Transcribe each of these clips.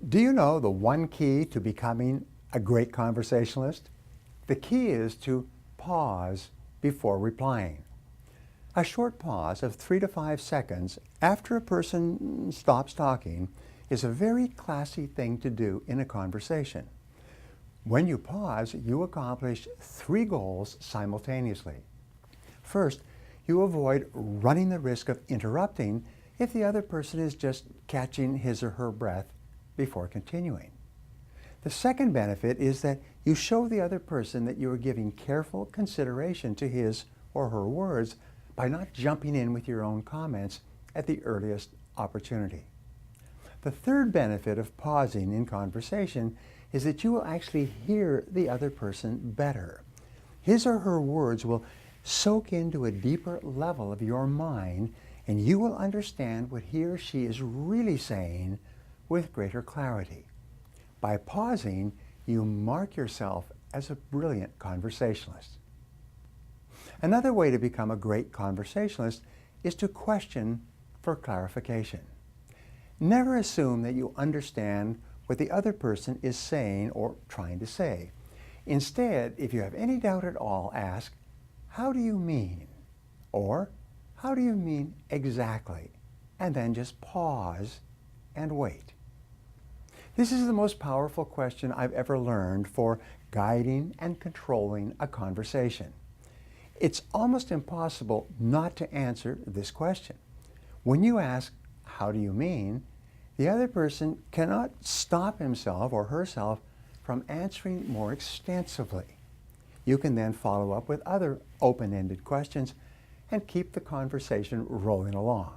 Do you know the one key to becoming a great conversationalist? The key is to pause before replying. A short pause of 3 to 5 seconds after a person stops talking is a very classy thing to do in a conversation. When you pause, you accomplish 3 goals simultaneously. First, you avoid running the risk of interrupting if the other person is just catching his or her breath before continuing. The second benefit is that you show the other person that you are giving careful consideration to his or her words by not jumping in with your own comments at the earliest opportunity. The third benefit of pausing in conversation is that you will actually hear the other person better. His or her words will soak into a deeper level of your mind, and you will understand what he or she is really saying with greater clarity. By pausing, you mark yourself as a brilliant conversationalist. Another way to become a great conversationalist is to question for clarification. Never assume that you understand what the other person is saying or trying to say. Instead, if you have any doubt at all, ask, "How do you mean?" Or, "How do you mean exactly?" And then just pause and wait. This is the most powerful question I've ever learned for guiding and controlling a conversation. It's almost impossible not to answer this question. When you ask, "How do you mean?" the other person cannot stop himself or herself from answering more extensively. You can then follow up with other open-ended questions and keep the conversation rolling along.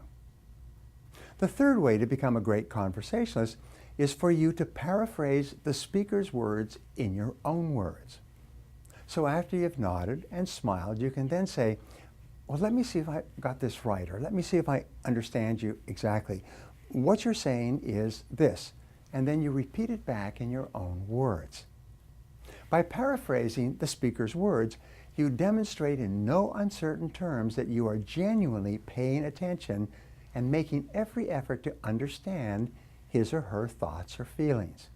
The third way to become a great conversationalist is for you to paraphrase the speaker's words in your own words. So after you've nodded and smiled, you can then say, "Well, let me see if I got this right," or "Let me see if I understand you exactly. What you're saying is this," and then you repeat it back in your own words. By paraphrasing the speaker's words, you demonstrate in no uncertain terms that you are genuinely paying attention and making every effort to understand his or her thoughts or feelings.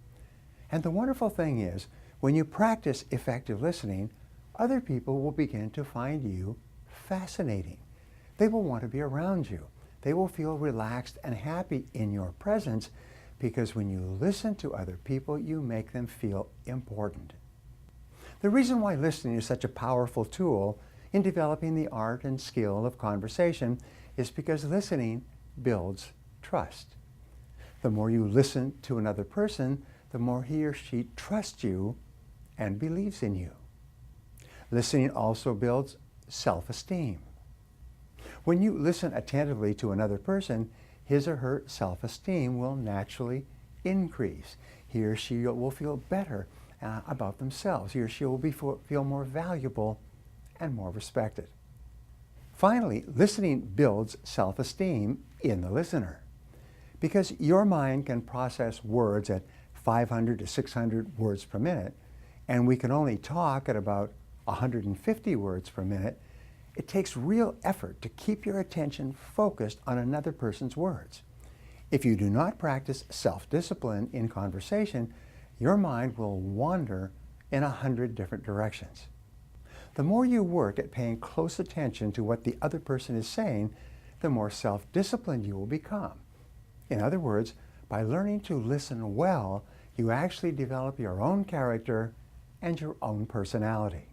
And the wonderful thing is, when you practice effective listening, other people will begin to find you fascinating. They will want to be around you. They will feel relaxed and happy in your presence because when you listen to other people, you make them feel important. The reason why listening is such a powerful tool in developing the art and skill of conversation is because listening builds trust. The more you listen to another person, the more he or she trusts you and believes in you. Listening also builds self-esteem. When you listen attentively to another person, his or her self-esteem will naturally increase. He or she will feel better about themselves. He or she will feel more valuable and more respected. Finally, listening builds self-esteem in the listener. Because your mind can process words at 500 to 600 words per minute, and we can only talk at about 150 words per minute, it takes real effort to keep your attention focused on another person's words. If you do not practice self-discipline in conversation, your mind will wander in 100 different directions. The more you work at paying close attention to what the other person is saying, the more self-disciplined you will become. In other words, by learning to listen well, you actually develop your own character and your own personality.